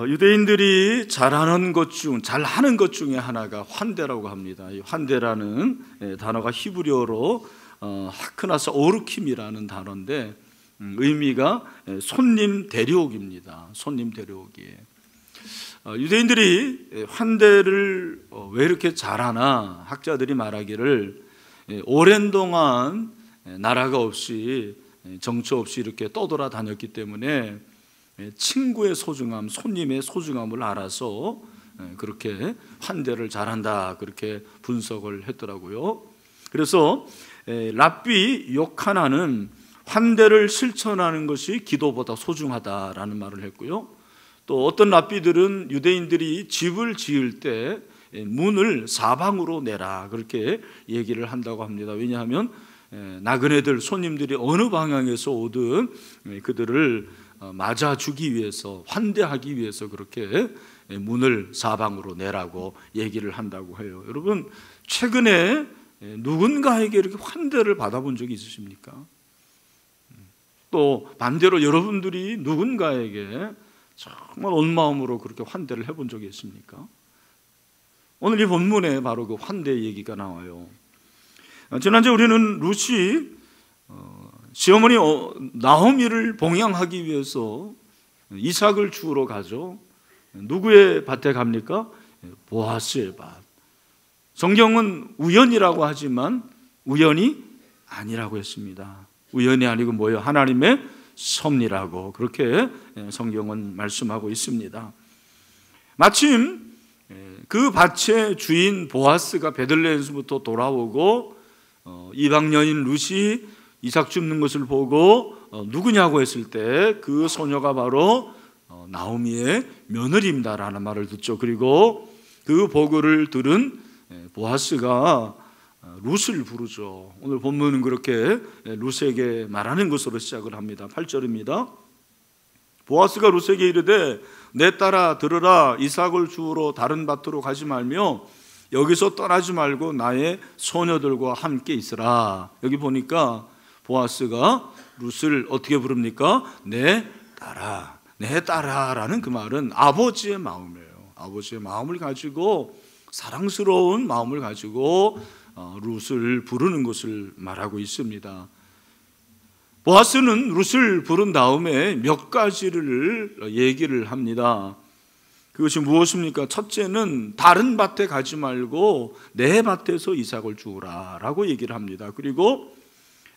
유대인들이 잘하는 것 중에 하나가 환대라고 합니다. 이 환대라는 단어가 히브리어로 하크나사 오르킴이라는 단어인데 의미가 손님 대려옥입니다. 손님 대려옥이에요. 유대인들이 환대를 왜 이렇게 잘하나, 학자들이 말하기를 오랜 동안 나라가 없이 정처 없이 이렇게 떠돌아다녔기 때문에 친구의 소중함, 손님의 소중함을 알아서 그렇게 환대를 잘한다, 그렇게 분석을 했더라고요. 그래서 랍비 요카나는 환대를 실천하는 것이 기도보다 소중하다라는 말을 했고요. 또 어떤 랍비들은 유대인들이 집을 지을 때 문을 사방으로 내라, 그렇게 얘기를 한다고 합니다. 왜냐하면 나그네들, 손님들이 어느 방향에서 오든 그들을 맞아주기 위해서, 환대하기 위해서 그렇게 문을 사방으로 내라고 얘기를 한다고 해요. 여러분, 최근에 누군가에게 이렇게 환대를 받아본 적이 있으십니까? 또 반대로 여러분들이 누군가에게 정말 온 마음으로 그렇게 환대를 해본 적이 있습니까? 오늘 이 본문에 바로 그 환대 얘기가 나와요. 지난주에 우리는 룻이 시어머니 나오미를 봉양하기 위해서 이삭을 주우러 가죠. 누구의 밭에 갑니까? 보아스의 밭. 성경은 우연이라고 하지만 우연이 아니라고 했습니다. 우연이 아니고 뭐예요? 하나님의 섭리라고 그렇게 성경은 말씀하고 있습니다. 마침 그 밭의 주인 보아스가 베들레헴에서부터 돌아오고 이방 여인 룻이 이삭 줍는 것을 보고 누구냐고 했을 때 그 소녀가 바로 나오미의 며느리입니다라는 말을 듣죠. 그리고 그 보고를 들은 보아스가 룻을 부르죠. 오늘 본문은 그렇게 룻에게 말하는 것으로 시작을 합니다. 8절입니다. 보아스가 룻에게 이르되 내 딸아 들으라, 이삭을 주우러 다른 밭으로 가지 말며 여기서 떠나지 말고 나의 소녀들과 함께 있으라. 여기 보니까 보아스가 룻을 어떻게 부릅니까? 내 딸아, 내 딸아라는 그 말은 아버지의 마음이에요. 아버지의 마음을 가지고, 사랑스러운 마음을 가지고 룻을 부르는 것을 말하고 있습니다. 보아스는 룻을 부른 다음에 몇 가지를 얘기를 합니다. 그것이 무엇입니까? 첫째는 다른 밭에 가지 말고 내 밭에서 이삭을 주우라 라고 얘기를 합니다. 그리고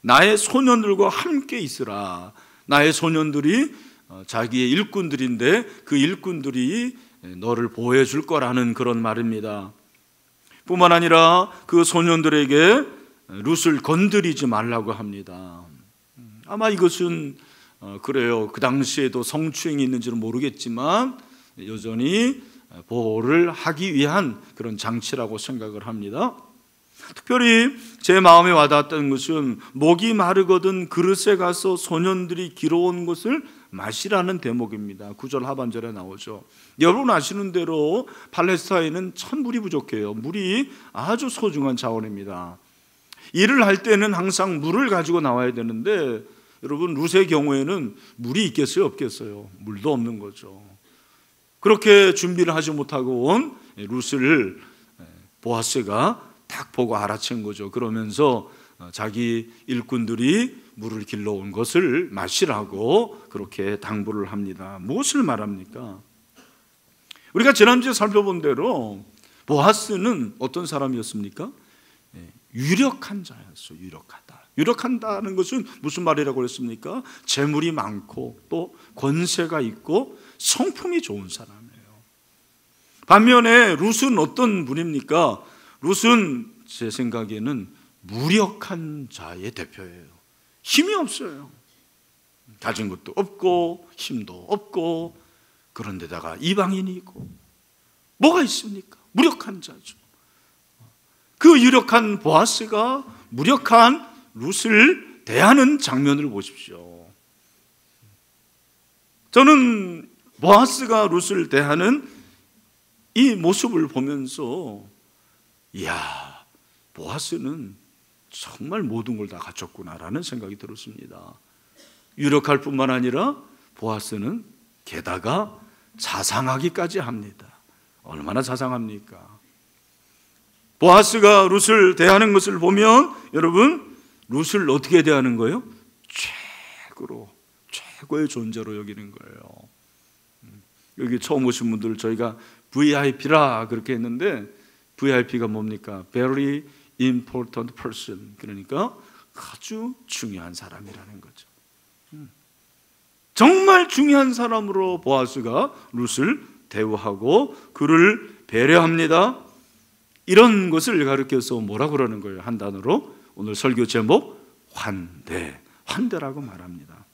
나의 소년들과 함께 있으라. 나의 소년들이 자기의 일꾼들인데 그 일꾼들이 너를 보호해 줄 거라는 그런 말입니다. 뿐만 아니라 그 소년들에게 룻을 건드리지 말라고 합니다. 아마 이것은 그래요. 그 당시에도 성추행이 있는지는 모르겠지만 여전히 보호를 하기 위한 그런 장치라고 생각을 합니다. 특별히 제 마음에 와닿았던 것은 목이 마르거든 그릇에 가서 소년들이 길어온 것을 마시라는 대목입니다. 9절 하반절에 나오죠. 여러분 아시는 대로 팔레스타인은 참 물이 부족해요. 물이 아주 소중한 자원입니다. 일을 할 때는 항상 물을 가지고 나와야 되는데 여러분 룻의 경우에는 물이 있겠어요? 없겠어요? 물도 없는 거죠. 그렇게 준비를 하지 못하고 온 룻을 보아스가 딱 보고 알아챈 거죠. 그러면서 자기 일꾼들이 물을 길러온 것을 마시라고 그렇게 당부를 합니다. 무엇을 말합니까? 우리가 지난주에 살펴본 대로 보아스는 어떤 사람이었습니까? 유력한 자였어요. 유력하다는 것은 무슨 말이라고 그랬습니까? 재물이 많고 또 권세가 있고 성품이 좋은 사람이에요. 반면에 룻은 어떤 분입니까? 룻은 제 생각에는 무력한 자의 대표예요. 힘이 없어요. 가진 것도 없고 힘도 없고, 그런데다가 이방인이고 뭐가 있습니까? 무력한 자죠. 그 유력한 보아스가 무력한 룻을 대하는 장면을 보십시오. 저는 보아스가 룻을 대하는 이 모습을 보면서 이야, 보아스는 정말 모든 걸 다 갖췄구나라는 생각이 들었습니다. 유력할 뿐만 아니라 보아스는 게다가 자상하기까지 합니다. 얼마나 자상합니까? 보아스가 룻을 대하는 것을 보면 여러분, 룻을 어떻게 대하는 거예요? 최고의 존재로 여기는 거예요. 여기 처음 오신 분들 저희가 VIP라 그렇게 했는데, VIP가 뭡니까? Very important person. 그러니까 아주 중요한 사람이라는 거죠. 정말 중요한 사람으로 보아스가 룻을 대우하고 그를 배려합니다. 이런 것을 가르쳐서 뭐라고 그러는 거예요? 한 단어로 오늘 설교 제목 환대라고 말합니다.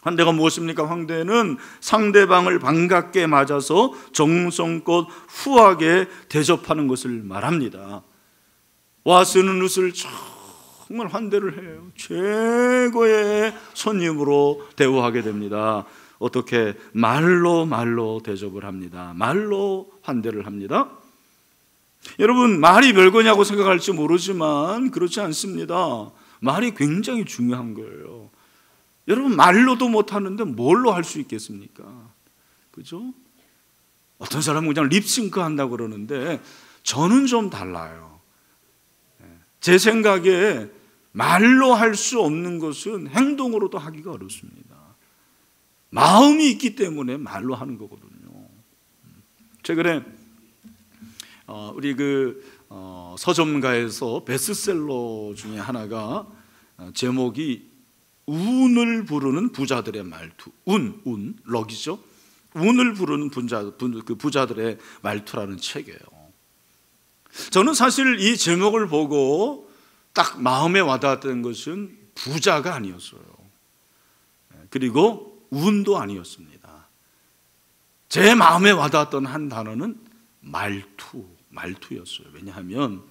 환대가 무엇입니까? 환대는 상대방을 반갑게 맞아서 정성껏 후하게 대접하는 것을 말합니다. 보아스는 룻을 정말 환대를 해요. 최고의 손님으로 대우하게 됩니다. 어떻게? 말로 대접을 합니다. 말로 환대를 합니다. 여러분, 말이 별거냐고 생각할지 모르지만 그렇지 않습니다. 말이 굉장히 중요한 거예요. 여러분, 말로도 못하는데 뭘로 할 수 있겠습니까? 그죠? 어떤 사람은 그냥 립싱크 한다고 그러는데 저는 좀 달라요. 제 생각에 말로 할 수 없는 것은 행동으로도 하기가 어렵습니다. 마음이 있기 때문에 말로 하는 거거든요. 최근에 우리 서점가에서 베스트셀러 중에 하나가 제목이 운을 부르는 부자들의 말투. 럭이죠. 운을 부르는 부자들의 말투라는 책이에요. 저는 사실 이 제목을 보고 딱 마음에 와닿았던 것은 부자가 아니었어요. 그리고 운도 아니었습니다. 제 마음에 와닿았던 한 단어는 말투였어요. 왜냐하면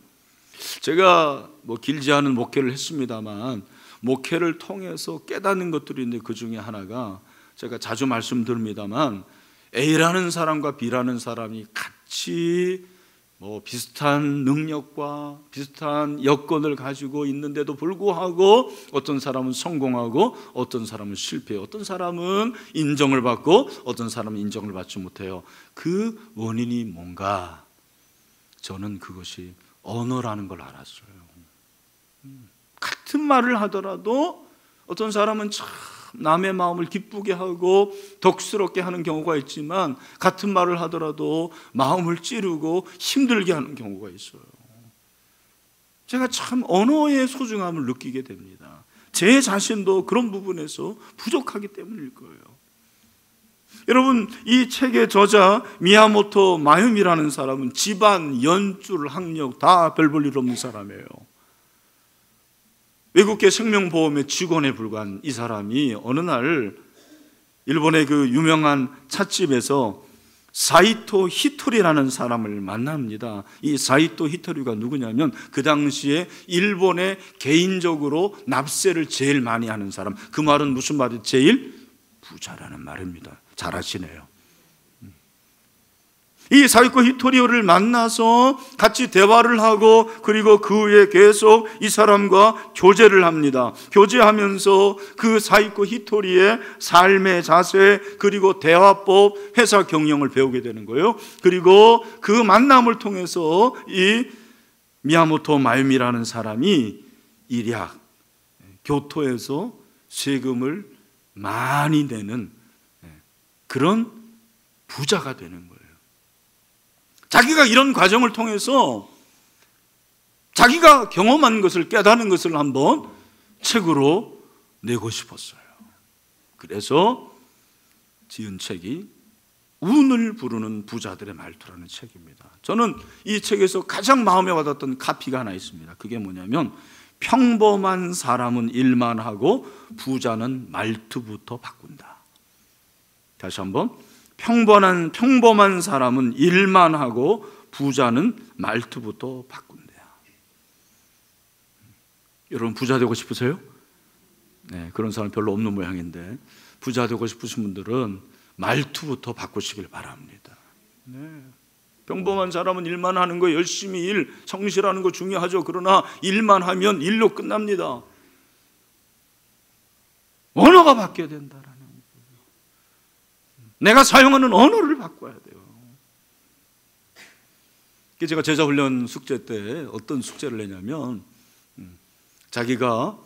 제가 길지 않은 목회를 했습니다만 목회를 통해서 깨닫는 것들이 있는데 그 중에 하나가 제가 자주 말씀드립니다만 A라는 사람과 B라는 사람이 같이 비슷한 능력과 비슷한 여건을 가지고 있는데도 불구하고 어떤 사람은 성공하고 어떤 사람은 실패해요. 어떤 사람은 인정을 받고 어떤 사람은 인정을 받지 못해요. 그 원인이 뭔가? 저는 그것이 언어라는 걸 알았어요. 같은 말을 하더라도 어떤 사람은 참 남의 마음을 기쁘게 하고 덕스럽게 하는 경우가 있지만 같은 말을 하더라도 마음을 찌르고 힘들게 하는 경우가 있어요. 제가 참 언어의 소중함을 느끼게 됩니다. 제 자신도 그런 부분에서 부족하기 때문일 거예요. 여러분, 이 책의 저자 미야모토 마유미라는 사람은 집안, 연줄, 학력 다 별 볼 일 없는 사람이에요. 외국계 생명보험의 직원에 불과한 이 사람이 어느 날 일본의 그 유명한 찻집에서 사이토 히토리라는 사람을 만납니다. 이 사이토 히토리가 누구냐면 그 당시에 일본에 개인적으로 납세를 제일 많이 하는 사람. 그 말은 무슨 말이? 제일 부자라는 말입니다. 잘 아시네요. 이 사이토 히토리를 만나서 같이 대화를 하고 그리고 그 후에 계속 이 사람과 교제를 합니다. 교제하면서 그 사이토 히토리의 삶의 자세 그리고 대화법, 회사 경영을 배우게 되는 거예요. 그리고 그 만남을 통해서 이 미야모토 마유미라는 사람이 일약 교토에서 세금을 많이 내는 그런 부자가 되는 거예요. 자기가 이런 과정을 통해서 자기가 경험한 것을 깨닫는 것을 한번 책으로 내고 싶었어요. 그래서 지은 책이 운을 부르는 부자들의 말투라는 책입니다. 저는 이 책에서 가장 마음에 와닿았던 카피가 하나 있습니다. 그게 뭐냐면 평범한 사람은 일만 하고 부자는 말투부터 바꾼다. 다시 한번, 평범한 사람은 일만 하고 부자는 말투부터 바꾼대요. 여러분, 부자 되고 싶으세요? 네, 그런 사람 별로 없는 모양인데 부자 되고 싶으신 분들은 말투부터 바꾸시길 바랍니다. 네. 평범한 사람은 일만 하는 거, 열심히 성실하는 거 중요하죠. 그러나 일만 하면 일로 끝납니다. 언어가 바뀌어야 된다라는 거예요. 내가 사용하는 언어를 바꿔야 돼요. 제가 제자훈련 숙제 때 어떤 숙제를 내냐면 자기가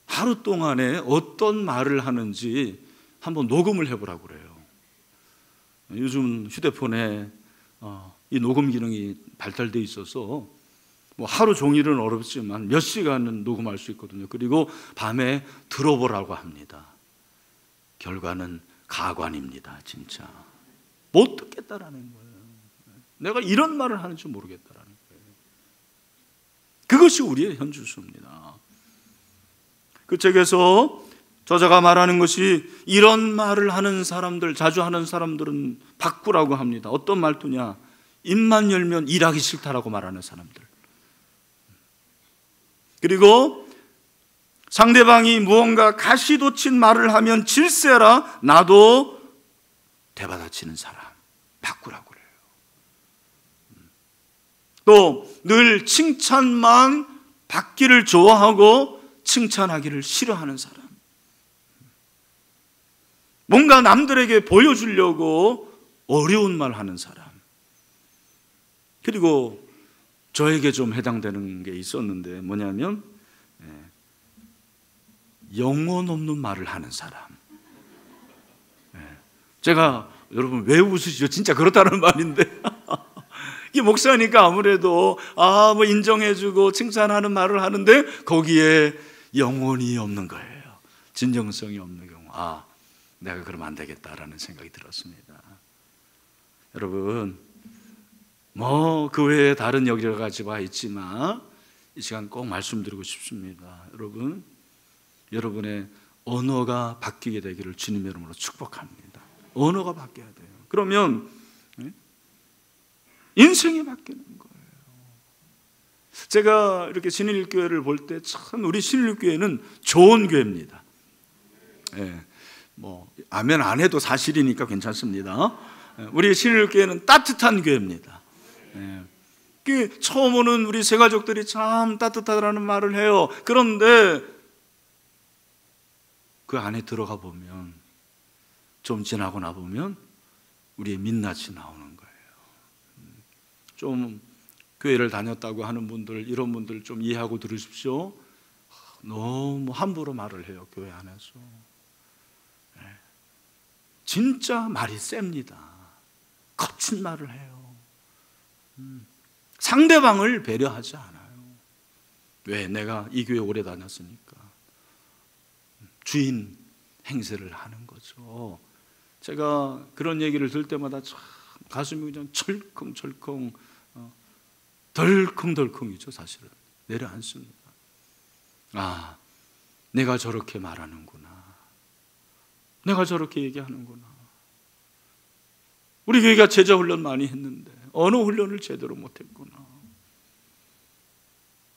하루 동안에 어떤 말을 하는지 한번 녹음을 해보라고 그래요. 요즘 휴대폰에 이 녹음 기능이 발달되어 있어서 뭐 하루 종일은 어렵지만 몇 시간은 녹음할 수 있거든요. 그리고 밤에 들어보라고 합니다. 결과는 가관입니다. 진짜 못 듣겠다라는 거예요. 내가 이런 말을 하는 줄 모르겠다라는 거예요. 그것이 우리의 현주소입니다. 그 책에서 저자가 말하는 것이 이런 말을 하는 사람들, 자주 하는 사람들은 바꾸라고 합니다. 어떤 말투냐? 입만 열면 일하기 싫다라고 말하는 사람들. 그리고 상대방이 무언가 가시돋친 말을 하면 질세라 나도 대받아치는 사람 바꾸라고 그래요. 또 늘 칭찬만 받기를 좋아하고 칭찬하기를 싫어하는 사람, 뭔가 남들에게 보여주려고 어려운 말 하는 사람, 그리고 저에게 좀 해당되는 게 있었는데 뭐냐면 영혼 없는 말을 하는 사람. 제가 여러분 왜 웃으시죠? 진짜 그렇다는 말인데 이 목사니까 아무래도 뭐 인정해주고 칭찬하는 말을 하는데 거기에 영혼이 없는 거예요. 진정성이 없는 경우 내가 그러면 안 되겠다라는 생각이 들었습니다. 여러분 그 외에 다른 여러 가지가 있지만 이 시간 꼭 말씀드리고 싶습니다. 여러분의 언어가 바뀌게 되기를 주님의 이름으로 축복합니다. 언어가 바뀌어야 돼요. 그러면 인생이 바뀌는 거예요. 제가 이렇게 신일교회를 볼 때 참 우리 신일교회는 좋은 교회입니다. 아멘 안 해도 사실이니까 괜찮습니다. 우리 신일교회는 따뜻한 교회입니다. 처음 오는 우리 새가족들이 참 따뜻하다는 말을 해요. 그런데 그 안에 들어가 보면 좀 지나고 나보면 우리의 민낯이 나오는 거예요. 좀 교회를 다녔다고 하는 분들, 이런 분들 좀 이해하고 들으십시오. 너무 함부로 말을 해요. 교회 안에서 진짜 말이 셉니다. 거친 말을 해요. 상대방을 배려하지 않아요. 왜? 내가 이 교회 오래 다녔으니까. 주인 행세를 하는 거죠. 제가 그런 얘기를 들을 때마다 참 가슴이 그냥 철컹철컹 덜컹덜컹이죠. 사실은 내려앉습니다. 내가 저렇게 말하는구나. 내가 저렇게 얘기하는구나. 우리 교회가 제자 훈련 많이 했는데 언어 훈련을 제대로 못했구나.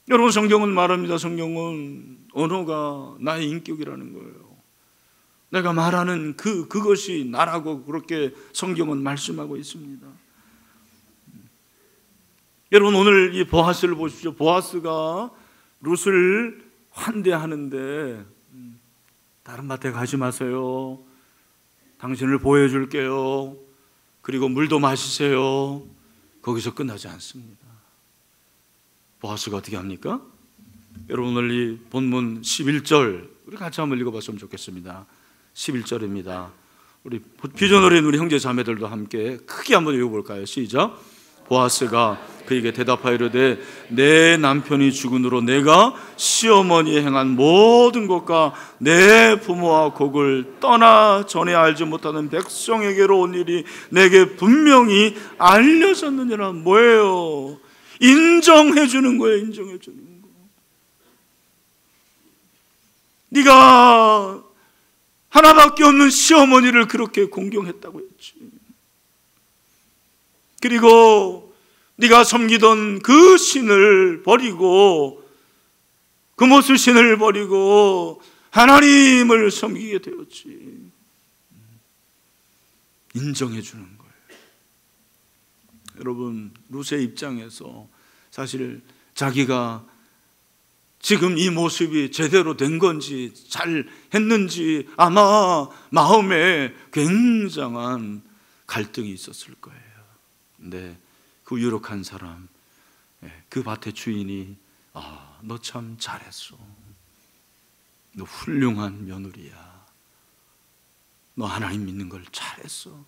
여러분 성경은 말합니다. 성경은 언어가 나의 인격이라는 거예요. 내가 말하는 그것이 나라고 그렇게 성경은 말씀하고 있습니다. 여러분 오늘 이 보아스를 보십시오. 보아스가 룻을 환대하는데 다른 밭에 가지 마세요. 당신을 보여줄게요. 그리고 물도 마시세요. 거기서 끝나지 않습니다. 보아스가 어떻게 합니까? 여러분 오늘 이 본문 11절 우리 같이 한번 읽어봤으면 좋겠습니다. 11절입니다. 우리 비전 어린 우리 형제 자매들도 함께 크게 한번 읽어볼까요? 시작. 보아스가 그에게 대답하여 이르되 내 남편이 죽은으로 내가 시어머니에 행한 모든 것과 내 부모와 곡을 떠나 전에 알지 못하는 백성에게로 온 일이 내게 분명히 알려졌느니라. 뭐예요? 인정해 주는 거예요. 인정해 주는 거. 네가 하나밖에 없는 시어머니를 그렇게 공경했다고 했지. 그리고 네가 섬기던 그 신을 버리고 그 모습 신을 버리고 하나님을 섬기게 되었지. 인정해 주는 거예요. 여러분 룻의 입장에서 사실 자기가 지금 이 모습이 제대로 된 건지 잘 했는지 아마 마음에 굉장한 갈등이 있었을 거예요. 근데 그 유력한 사람, 그 밭의 주인이 너 참 잘했어. 너 훌륭한 며느리야. 너 하나님 믿는 걸 잘했어.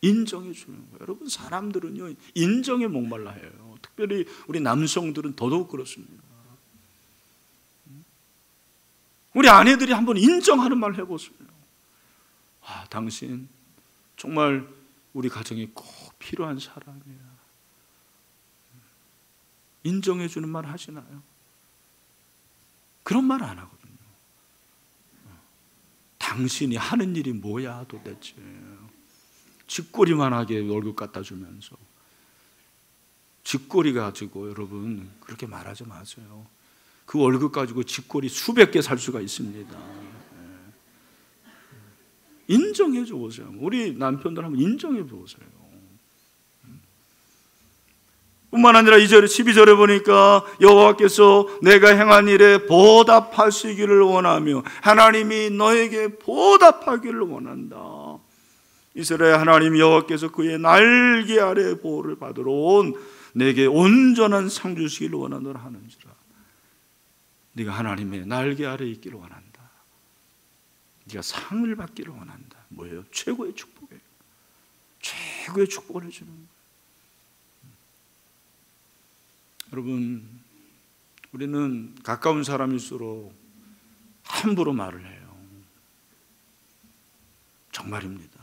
인정해 주는 거예요. 여러분, 사람들은요 인정에 목말라 해요. 특별히 우리 남성들은 더더욱 그렇습니다. 우리 아내들이 한번 인정하는 말 해보세요. 당신 정말 우리 가정에 꼭 필요한 사람이야. 인정해 주는 말 하시나요? 그런 말 안 하거든요. 당신이 하는 일이 뭐야 도대체. 쥐꼬리만 하게 월급 갖다 주면서. 쥐꼬리 가지고 여러분 그렇게 말하지 마세요. 그 월급 가지고 쥐꼬리 수백 개 살 수가 있습니다. 인정해 줘 보세요. 우리 남편들 한번 인정해 보세요. 뿐만 아니라 2절에 12절에 보니까 여호와께서 내가 행한 일에 보답하시기를 원하며 하나님이 너에게 보답하기를 원한다. 이스라엘 하나님 여호와께서 그의 날개 아래 보호를 받으러 온 내게 온전한 상 주시기를 원하노라 하는지라. 네가 하나님의 날개 아래 있기를 원한다. 네가 상을 받기를 원한다. 뭐예요? 최고의 축복이에요. 최고의 축복을 해주는 거예요. 여러분, 우리는 가까운 사람일수록 함부로 말을 해요. 정말입니다.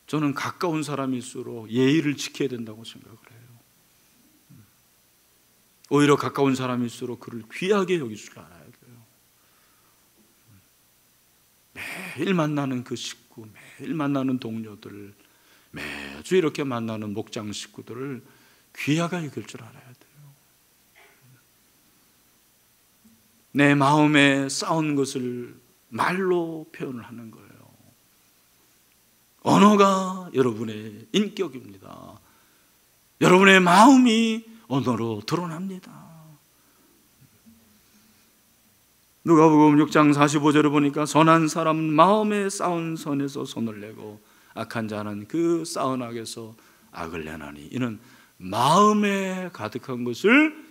저는 가까운 사람일수록 예의를 지켜야 된다고 생각을 해요. 오히려 가까운 사람일수록 그를 귀하게 여길 줄 알아야 돼요. 매일 만나는 그 식구, 매일 만나는 동료들, 매주 이렇게 만나는 목장 식구들을 귀하게 여길 줄 알아야 돼요. 내 마음에 쌓은 것을 말로 표현을 하는 거예요. 언어가 여러분의 인격입니다. 여러분의 마음이 언어로 드러납니다. 누가복음 6장 45절을 보니까 선한 사람은 마음에 쌓은 선에서 손을 내고 악한 자는 그 쌓은 악에서 악을 내나니 이는 마음에 가득한 것을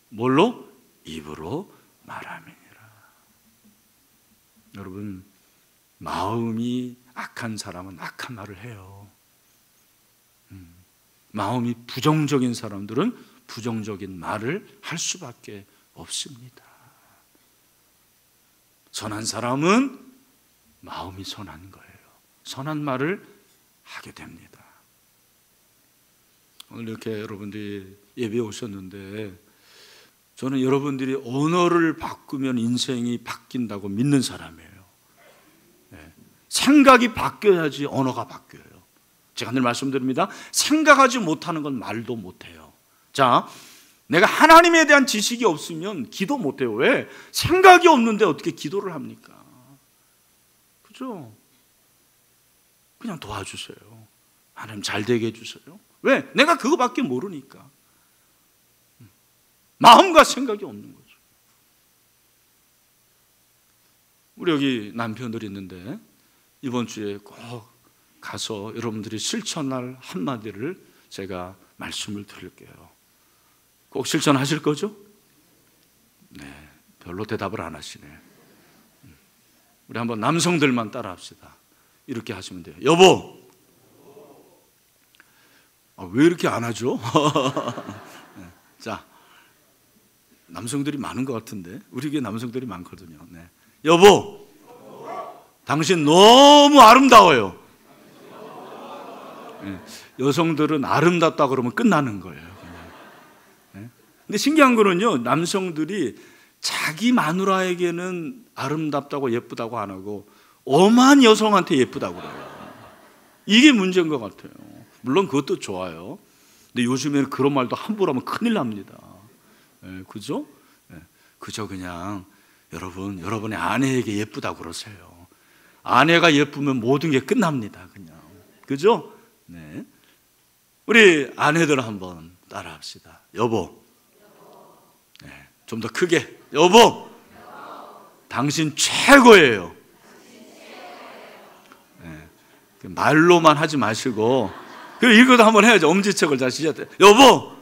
뭘로? 입으로 말함이니라. 여러분, 마음이 악한 사람은 악한 말을 해요. 마음이 부정적인 사람들은 부정적인 말을 할 수밖에 없습니다. 선한 사람은 마음이 선한 거예요. 선한 말을 하게 됩니다. 오늘 이렇게 여러분들이 예배에 오셨는데 저는 여러분들이 언어를 바꾸면 인생이 바뀐다고 믿는 사람이에요. 생각이 바뀌어야지 언어가 바뀌어요. 제가 늘 말씀드립니다. 생각하지 못하는 건 말도 못해요. 자, 내가 하나님에 대한 지식이 없으면 기도 못해요. 왜? 생각이 없는데 어떻게 기도를 합니까? 그죠? 그냥 도와주세요. 하나님 잘 되게 해주세요. 왜? 내가 그거밖에 모르니까. 마음과 생각이 없는 거죠. 우리 여기 남편들이 있는데 이번 주에 꼭 가서 여러분들이 실천할 한마디를 제가 말씀을 드릴게요. 꼭 실천하실 거죠? 네, 별로 대답을 안 하시네. 우리 한번 남성들만 따라 합시다. 이렇게 하시면 돼요. 여보! 왜 이렇게 안 하죠? 네, 자, 남성들이 많은 것 같은데 우리 교회 남성들이 많거든요. 네. 여보! 당신 너무 아름다워요. 네. 여성들은 아름답다 그러면 끝나는 거예요. 네. 근데 신기한 거는요, 남성들이 자기 마누라에게는 아름답다고 예쁘다고 안 하고 엄한 여성한테 예쁘다고 그래요. 이게 문제인 것 같아요. 물론 그것도 좋아요. 근데 요즘에는 그런 말도 함부로 하면 큰일 납니다. 네, 그죠? 네. 그저 그냥 여러분의 아내에게 예쁘다고 그러세요. 아내가 예쁘면 모든 게 끝납니다. 그냥. 그죠? 네. 우리 아내들 한번 따라 합시다. 여보. 네. 좀 더 크게. 여보, 당신 최고예요. 네. 말로만 하지 마시고, 그리고 이것도 한번 해야죠. 엄지척을 다시 시작해. 여보,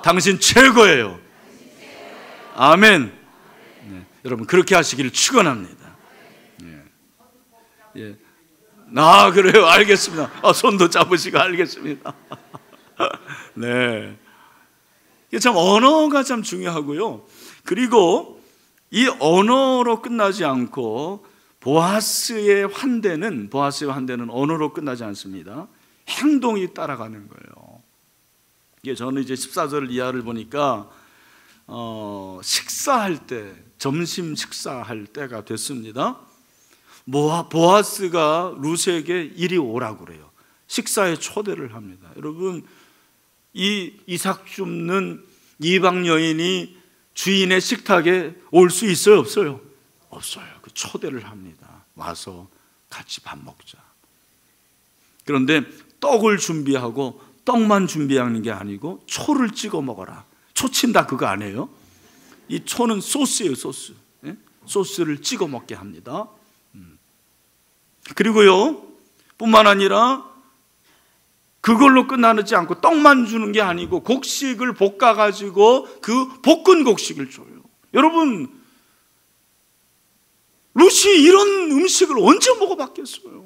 당신 최고예요. 아멘. 네. 여러분 그렇게 하시기를 축원합니다. 네. 예. 그래요. 알겠습니다. 손도 잡으시고 알겠습니다. 네. 이게 참 언어가 참 중요하고요. 그리고 이 언어로 끝나지 않고 보아스의 환대는 언어로 끝나지 않습니다. 행동이 따라가는 거예요. 이게 저는 이제 14절 이하를 보니까 식사할 때, 점심 식사할 때가 됐습니다. 보아스가 룻에게 이리 오라고 그래요. 식사에 초대를 합니다. 여러분, 이 이삭 줍는 이방 여인이 주인의 식탁에 올 수 있어요, 없어요? 없어요. 그 초대를 합니다. 와서 같이 밥 먹자. 그런데 떡을 준비하고 떡만 준비하는 게 아니고 초를 찍어 먹어라. 초친다 그거 아니에요? 이 초는 소스예요, 소스. 예? 소스를 찍어 먹게 합니다. 그리고요, 뿐만 아니라 그걸로 끝나지 않고 떡만 주는 게 아니고 곡식을 볶아가지고 그 볶은 곡식을 줘요. 여러분, 룻이 이런 음식을 언제 먹어봤겠어요?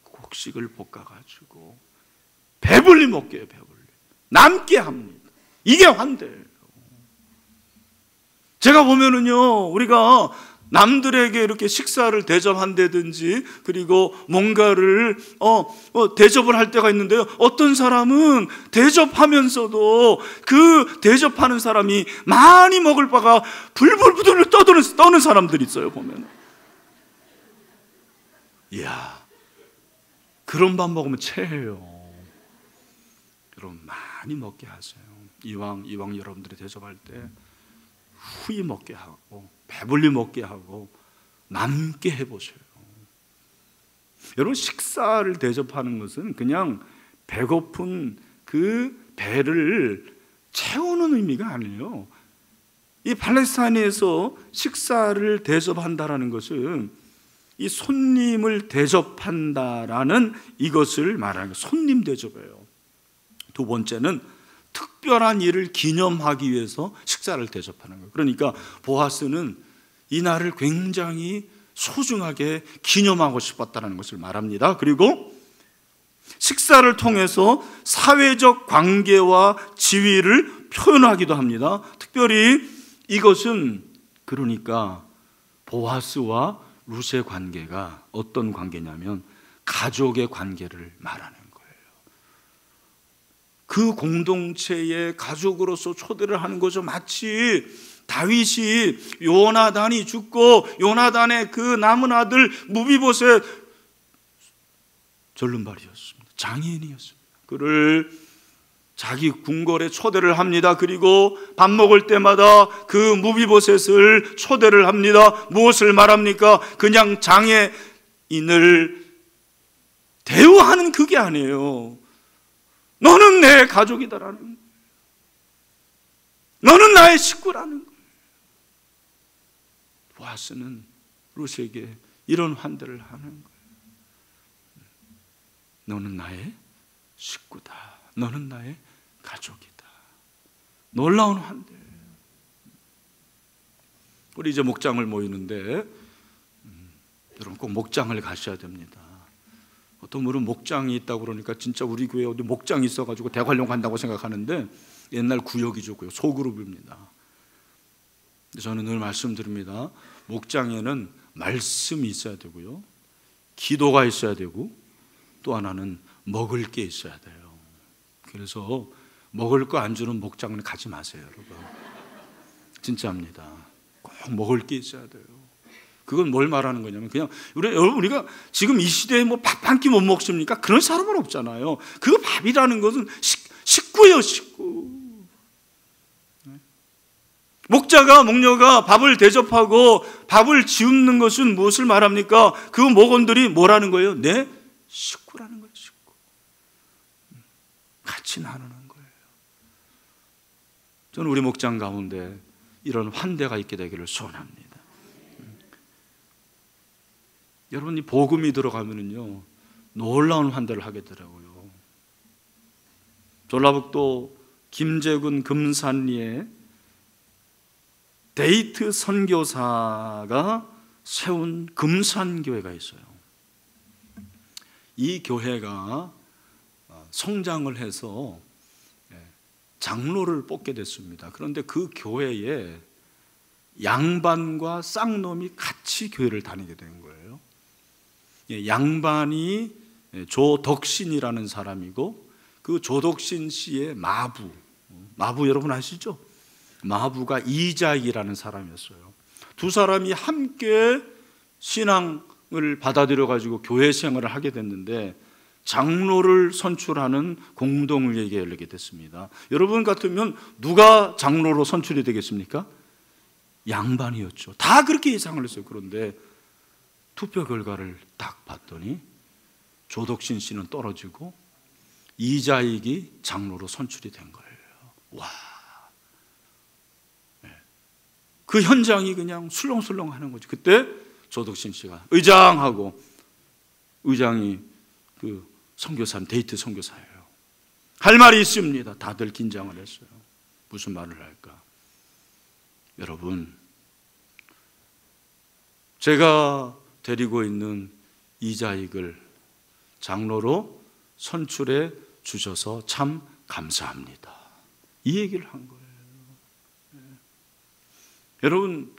곡식을 볶아가지고 배불리 먹게 해요. 배불리 남게 합니다. 이게 환대예요. 제가 보면은요, 우리가 남들에게 이렇게 식사를 대접한다든지 그리고 뭔가를 대접을 할 때가 있는데요, 어떤 사람은 대접하면서도 그 대접하는 사람이 많이 먹을 바가 불불불 떠는 사람들이 있어요. 보면 이야, 그런 밥 먹으면 체해요. 여러분 많이 먹게 하세요. 이왕 여러분들이 대접할 때 후히 먹게 하고 배불리 먹게 하고 남게 해보세요. 여러분, 식사를 대접하는 것은 그냥 배고픈 그 배를 채우는 의미가 아니에요. 이 팔레스타인에서 식사를 대접한다라는 것은 이 손님을 대접한다라는 이것을 말하는 거예요. 손님 대접이에요. 두 번째는 특별한 일을 기념하기 위해서 식사를 대접하는 거예요. 그러니까 보아스는 이 날을 굉장히 소중하게 기념하고 싶었다는 것을 말합니다. 그리고 식사를 통해서 사회적 관계와 지위를 표현하기도 합니다. 특별히 이것은 그러니까 보아스와 룻의 관계가 어떤 관계냐면 가족의 관계를 말하는 거예요. 그 공동체의 가족으로서 초대를 하는 거죠. 마치 다윗이 요나단이 죽고 요나단의 그 남은 아들 무비보셋 절름발이었습니다. 장인이었습니다. 그를 자기 궁궐에 초대를 합니다. 그리고 밥 먹을 때마다 그 무비보셋을 초대를 합니다. 무엇을 말합니까? 그냥 장애인을 대우하는 그게 아니에요. 너는 내 가족이다라는 거예요. 너는 나의 식구라는 거예요. 보아스는 룻에게 이런 환대를 하는 거예요. 너는 나의 식구다. 너는 나의 가족이다. 놀라운 환대. 우리 이제 목장을 모이는데 여러분 꼭 목장을 가셔야 됩니다. 어떤 분은 목장이 있다고 그러니까 진짜 우리 교회에 어디 목장이 있어가지고 대관령 간다고 생각하는데 옛날 구역이죠. 소그룹입니다. 저는 늘 말씀드립니다. 목장에는 말씀이 있어야 되고요, 기도가 있어야 되고, 또 하나는 먹을 게 있어야 돼요. 그래서 먹을 거 안 주는 목장은 가지 마세요, 여러분. 진짜입니다. 꼭 먹을 게 있어야 돼요. 그건 뭘 말하는 거냐면 그냥 우리가 지금 이 시대에 뭐 밥 한 끼 못 먹습니까? 그런 사람은 없잖아요. 그 밥이라는 것은 식구예요, 식구. 목녀가 밥을 대접하고 밥을 지우는 것은 무엇을 말합니까? 그 목원들이 뭐라는 거예요? 내 식구라는 거예요, 식구. 같이 나누는 거예요. 저는 우리 목장 가운데 이런 환대가 있게 되기를 소원합니다. 여러분, 이 복음이 들어가면은요 놀라운 환대를 하게 되더라고요. 전라북도 김제군 금산리에 데이트 선교사가 세운 금산교회가 있어요. 이 교회가 성장을 해서 장로를 뽑게 됐습니다. 그런데 그 교회에 양반과 쌍놈이 같이 교회를 다니게 된 거예요. 양반이 조덕신이라는 사람이고, 그 조덕신 씨의 마부 여러분 아시죠? 마부가 이자익이라는 사람이었어요. 두 사람이 함께 신앙을 받아들여 가지고 교회 생활을 하게 됐는데 장로를 선출하는 공동회의가 열리게 됐습니다. 여러분 같으면 누가 장로로 선출이 되겠습니까? 양반이었죠. 다 그렇게 예상을 했어요. 그런데 투표 결과를 딱 봤더니 조덕신 씨는 떨어지고 이자익이 장로로 선출이 된 거예요. 와, 그 현장이 그냥 술렁술렁 하는 거죠. 그때 조덕신 씨가 의장하고, 의장이 그 선교사는 데이트 선교사예요. 할 말이 있습니다. 다들 긴장을 했어요. 무슨 말을 할까? 여러분, 제가 데리고 있는 이자익을 장로로 선출해 주셔서 참 감사합니다. 이 얘기를 한 거예요. 여러분,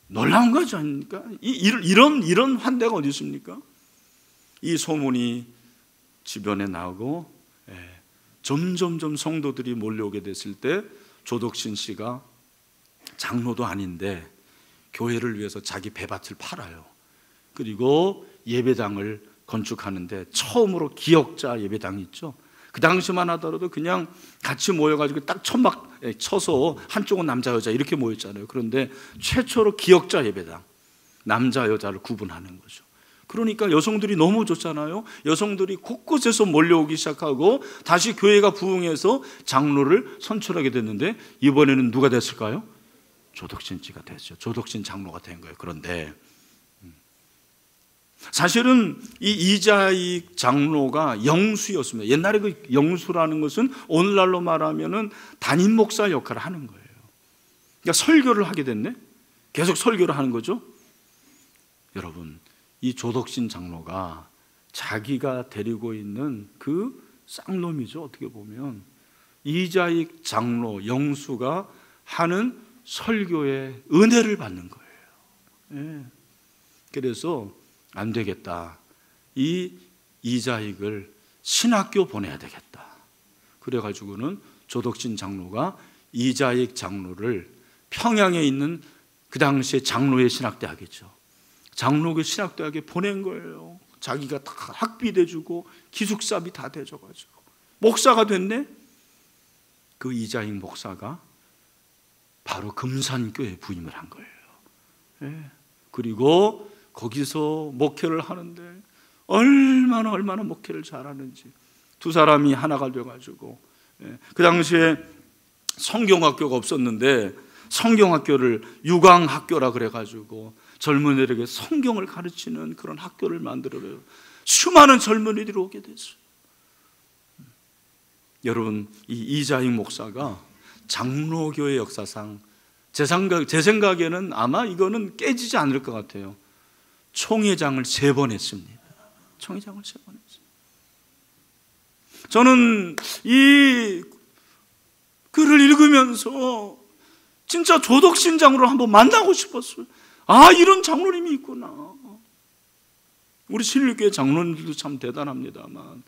놀라운 거지 않습니까? 이런 환대가 어디 있습니까? 이 소문이 주변에 나오고 점점 성도들이 몰려오게 됐을 때 조덕신 씨가 장로도 아닌데 교회를 위해서 자기 배밭을 팔아요. 그리고 예배당을 건축하는데 처음으로 기역자 예배당이 있죠. 그 당시만 하더라도 그냥 같이 모여가지고 딱 천막 쳐서 한쪽은 남자 여자 이렇게 모였잖아요. 그런데 최초로 기역자 예배당, 남자 여자를 구분하는 거죠. 그러니까 여성들이 너무 좋잖아요. 여성들이 곳곳에서 몰려오기 시작하고 다시 교회가 부흥해서 장로를 선출하게 됐는데 이번에는 누가 됐을까요? 조덕신 씨가 됐죠. 조덕신 장로가 된 거예요. 그런데 사실은 이 이자익 장로가 영수였습니다. 옛날에 그 영수라는 것은 오늘날로 말하면은 담임 목사 역할을 하는 거예요. 그러니까 설교를 하게 됐네. 계속 설교를 하는 거죠. 여러분, 이 조덕신 장로가 자기가 데리고 있는 그 쌍놈이죠. 어떻게 보면 이자익 장로 영수가 하는 설교에 은혜를 받는 거예요. 그래서 안 되겠다. 이 이자익을 신학교 보내야 되겠다. 그래가지고는 조덕신 장로가 이자익 장로를 평양에 있는 그 당시에 장로의 신학대학이죠. 장로교 신학대학에 보낸 거예요. 자기가 다 학비 대주고 기숙사비 다 대줘가지고 목사가 됐네. 그 이자익 목사가 바로 금산교회에 부임을 한 거예요. 그리고 거기서 목회를 하는데 얼마나 목회를 잘하는지 두 사람이 하나가 돼가지고 그 당시에 성경학교가 없었는데 성경학교를 유광학교라 그래가지고 젊은이들에게 성경을 가르치는 그런 학교를 만들어요. 수많은 젊은이들이 오게 됐어요. 여러분, 이 이자익 목사가 장로교회 역사상 제 생각에는 아마 이거는 깨지지 않을 것 같아요. 총회장을 3번 했습니다. 총회장을 3번 했어요. 저는 이 글을 읽으면서 진짜 조덕신 장로를 한번 만나고 싶었어요. 아, 이런 장로님이 있구나. 우리 신일교회 장로님들도 참 대단합니다만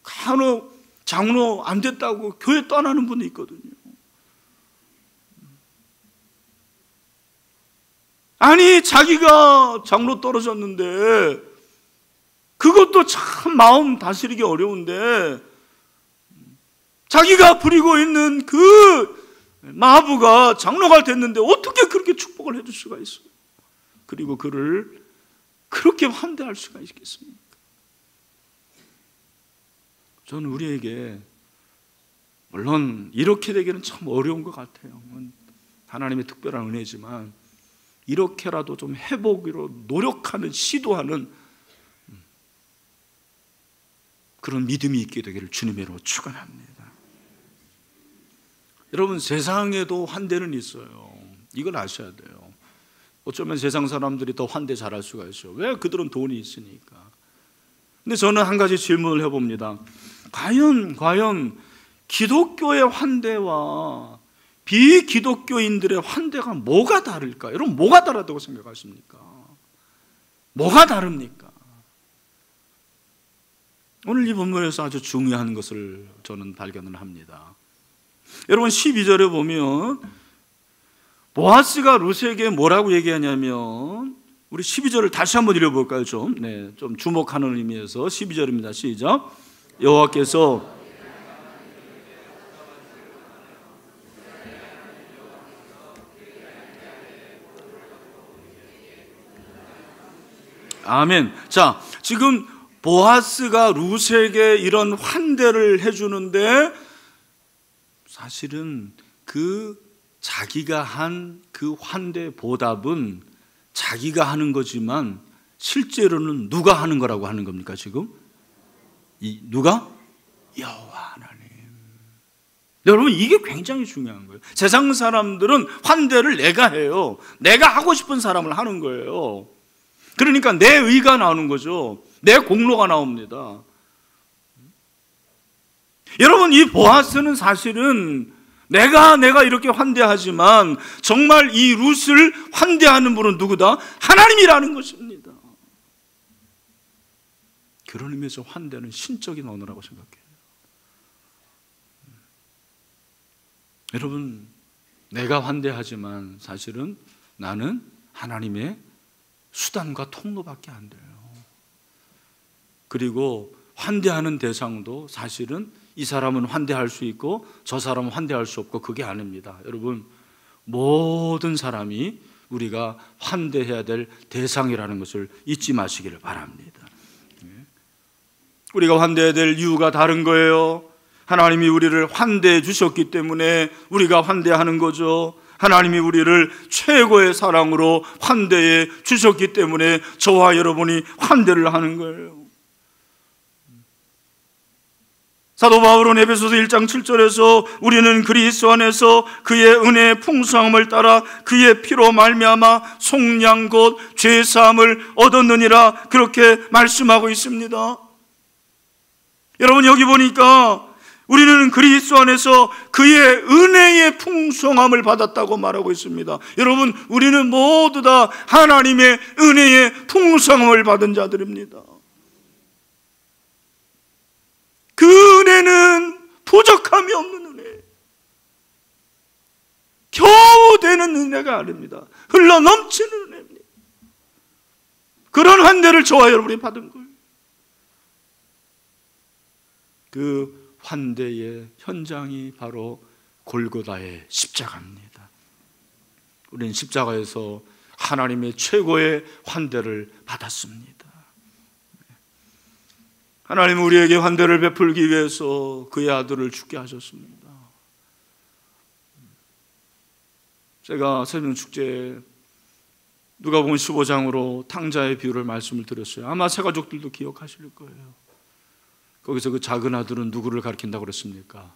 간혹 장로 안 됐다고 교회 떠나는 분이 있거든요. 아니, 자기가 장로 떨어졌는데 그것도 참 마음 다스리기 어려운데 자기가 부리고 있는 그 마부가 장로가 됐는데 어떻게 그렇게 축복을 해줄 수가 있어요? 그리고 그를 그렇게 환대할 수가 있겠습니까? 저는 우리에게 물론 이렇게 되기는 참 어려운 것 같아요. 하나님의 특별한 은혜지만 이렇게라도 좀 해보기로 노력하는, 시도하는 그런 믿음이 있게 되기를 주님으로 축원합니다. 여러분, 세상에도 환대는 있어요. 이걸 아셔야 돼요. 어쩌면 세상 사람들이 더 환대 잘할 수가 있어요. 왜? 그들은 돈이 있으니까. 근데 저는 한 가지 질문을 해봅니다. 과연 기독교의 환대와 비기독교인들의 환대가 뭐가 다를까? 여러분, 뭐가 다르다고 생각하십니까? 뭐가 다릅니까? 오늘 이 본문에서 아주 중요한 것을 저는 발견을 합니다. 여러분, 12절에 보면 보아스가 룻에게 뭐라고 얘기하냐면, 우리 12절을 다시 한번 읽어볼까요? 좀 주목하는 의미에서 12절입니다. 시작. 여호와께서 아멘. 자, 지금 보아스가 룻에게 이런 환대를 해주는데 사실은 자기가 한 그 환대 보답은 자기가 하는 거지만 실제로는 누가 하는 거라고 하는 겁니까 지금? 누가? 여호와 하나님. 여러분, 이게 굉장히 중요한 거예요. 세상 사람들은 환대를 내가 해요. 내가 하고 싶은 사람을 하는 거예요. 그러니까 내 의가 나오는 거죠. 내 공로가 나옵니다. 여러분, 이 보아스는 사실은 내가 이렇게 환대하지만 정말 이 룻을 환대하는 분은 누구다? 하나님이라는 것입니다. 그런 의미에서 환대는 신적인 언어라고 생각해요. 여러분, 내가 환대하지만 사실은 나는 하나님의 수단과 통로밖에 안 돼요. 그리고 환대하는 대상도 사실은 이 사람은 환대할 수 있고 저 사람은 환대할 수 없고 그게 아닙니다. 여러분, 모든 사람이 우리가 환대해야 될 대상이라는 것을 잊지 마시기를 바랍니다. 우리가 환대해야 될 이유가 다른 거예요. 하나님이 우리를 환대해 주셨기 때문에 우리가 환대하는 거죠. 하나님이 우리를 최고의 사랑으로 환대해 주셨기 때문에 저와 여러분이 환대를 하는 거예요. 사도 바울은 에베소서 1장 7절에서 우리는 그리스도 안에서 그의 은혜의 풍성함을 따라 그의 피로 말미암아 속량 곧 죄 사함을 얻었느니라, 그렇게 말씀하고 있습니다. 여러분, 여기 보니까 우리는 그리스도 안에서 그의 은혜의 풍성함을 받았다고 말하고 있습니다. 여러분, 우리는 모두 다 하나님의 은혜의 풍성함을 받은 자들입니다. 그 은혜는 부족함이 없는 은혜, 겨우 되는 은혜가 아닙니다. 흘러 넘치는 은혜입니다. 그런 환대를 저와 여러분이 받은 거예요. 그 환대의 현장이 바로 골고다의 십자가입니다. 우리는 십자가에서 하나님의 최고의 환대를 받았습니다. 하나님은 우리에게 환대를 베풀기 위해서 그의 아들을 죽게 하셨습니다. 제가 새벽축제에 누가복음 15장으로 탕자의 비유를 말씀을 드렸어요. 아마 새가족들도 기억하실 거예요. 거기서 그 작은 아들은 누구를 가리킨다고 그랬습니까?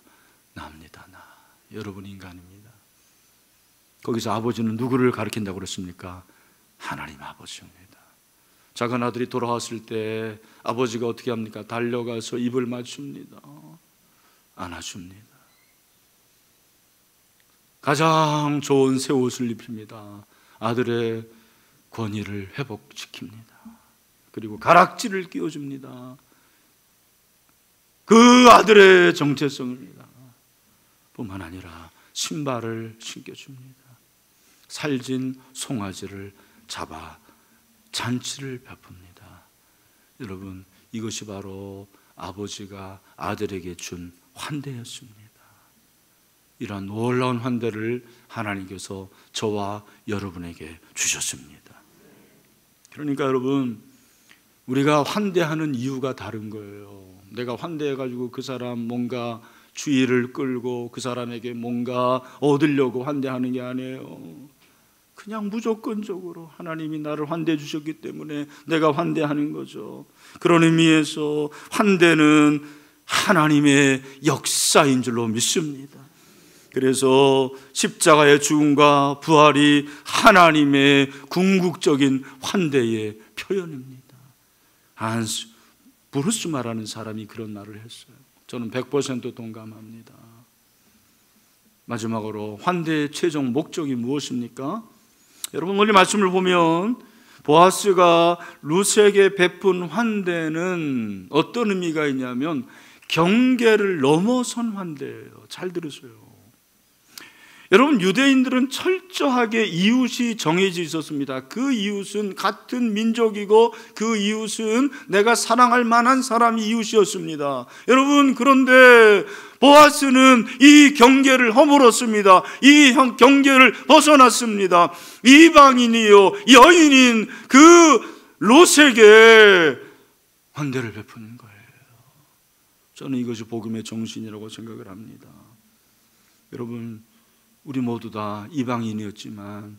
나입니다. 나. 여러분 인간입니다. 거기서 아버지는 누구를 가리킨다고 그랬습니까? 하나님 아버지입니다. 작은 아들이 돌아왔을 때 아버지가 어떻게 합니까? 달려가서 입을 맞춥니다. 안아줍니다. 가장 좋은 새 옷을 입힙니다. 아들의 권위를 회복시킵니다. 그리고 가락지를 끼워줍니다. 그 아들의 정체성입니다. 뿐만 아니라 신발을 신겨줍니다. 살진 송아지를 잡아 잔치를 베풉니다. 여러분, 이것이 바로 아버지가 아들에게 준 환대였습니다. 이러한 놀라운 환대를 하나님께서 저와 여러분에게 주셨습니다. 그러니까 여러분, 우리가 환대하는 이유가 다른 거예요. 내가 환대해가지고 그 사람 뭔가 주의를 끌고 그 사람에게 뭔가 얻으려고 환대하는 게 아니에요. 그냥 무조건적으로 하나님이 나를 환대해 주셨기 때문에 내가 환대하는 거죠. 그런 의미에서 환대는 하나님의 역사인 줄로 믿습니다. 그래서 십자가의 죽음과 부활이 하나님의 궁극적인 환대의 표현입니다. 한스 브루스마라는 사람이 그런 말을 했어요. 저는 100% 동감합니다. 마지막으로 환대의 최종 목적이 무엇입니까? 여러분 오늘 말씀을 보면 보아스가 룻에게 베푼 환대는 어떤 의미가 있냐면 경계를 넘어선 환대예요. 잘 들으세요. 여러분 유대인들은 철저하게 이웃이 정해져 있었습니다. 그 이웃은 같은 민족이고 그 이웃은 내가 사랑할 만한 사람이 이웃이었습니다. 여러분 그런데 보아스는 이 경계를 허물었습니다. 이 경계를 벗어났습니다. 이방인이요 여인인 그 롯에게 환대를 베푸는 거예요. 저는 이것이 복음의 정신이라고 생각을 합니다. 여러분 우리 모두 다 이방인이었지만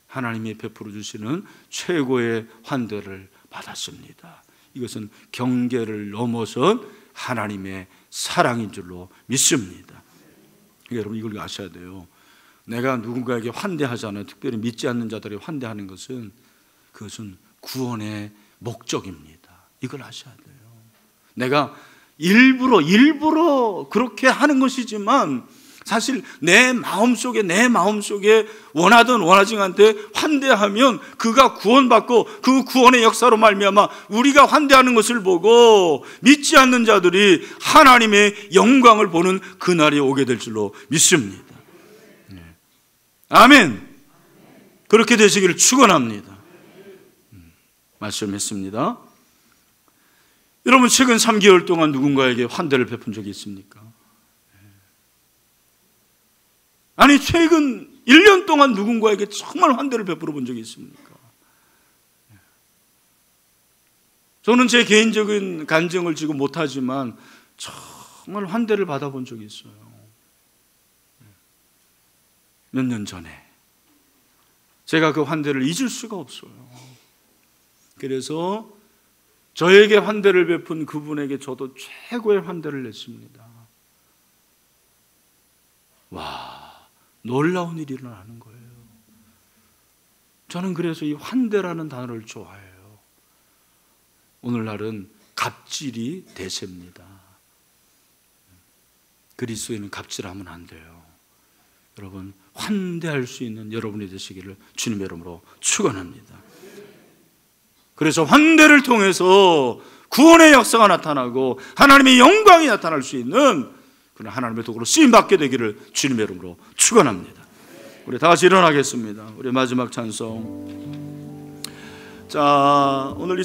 하나님이 베풀어 주시는 최고의 환대를 받았습니다. 이것은 경계를 넘어선 하나님의 사랑인 줄로 믿습니다. 여러분 이걸 아셔야 돼요. 내가 누군가에게 환대하잖아요. 특별히 믿지 않는 자들에게 환대하는 것은 그것은 구원의 목적입니다. 이걸 아셔야 돼요. 내가 일부러 그렇게 하는 것이지만 사실 내 마음속에 원하든 원하지 않되 환대하면 그가 구원받고 그 구원의 역사로 말미암아 우리가 환대하는 것을 보고 믿지 않는 자들이 하나님의 영광을 보는 그날이 오게 될 줄로 믿습니다. 아멘. 그렇게 되시기를 축원합니다. 말씀했습니다. 여러분 최근 3개월 동안 누군가에게 환대를 베푼 적이 있습니까? 아니 최근 1년 동안 누군가에게 정말 환대를 베풀어 본 적이 있습니까? 저는 제 개인적인 간증을 지금 못하지만 정말 환대를 받아본 적이 있어요. 몇 년 전에 제가 그 환대를 잊을 수가 없어요. 그래서 저에게 환대를 베푼 그분에게 저도 최고의 환대를 냈습니다. 와, 놀라운 일이 일어나는 거예요. 저는 그래서 이 환대라는 단어를 좋아해요. 오늘날은 갑질이 대세입니다. 그리스도인은 갑질하면 안 돼요. 여러분 환대할 수 있는 여러분이 되시기를 주님의 이름으로 축원합니다. 그래서 환대를 통해서 구원의 역사가 나타나고 하나님의 영광이 나타날 수 있는 그런 하나님의 도구로 쓰임받게 되기를 주님의 이름으로 축원합니다. 우리 다 같이 일어나겠습니다. 우리 마지막 찬송. 자, 오늘 이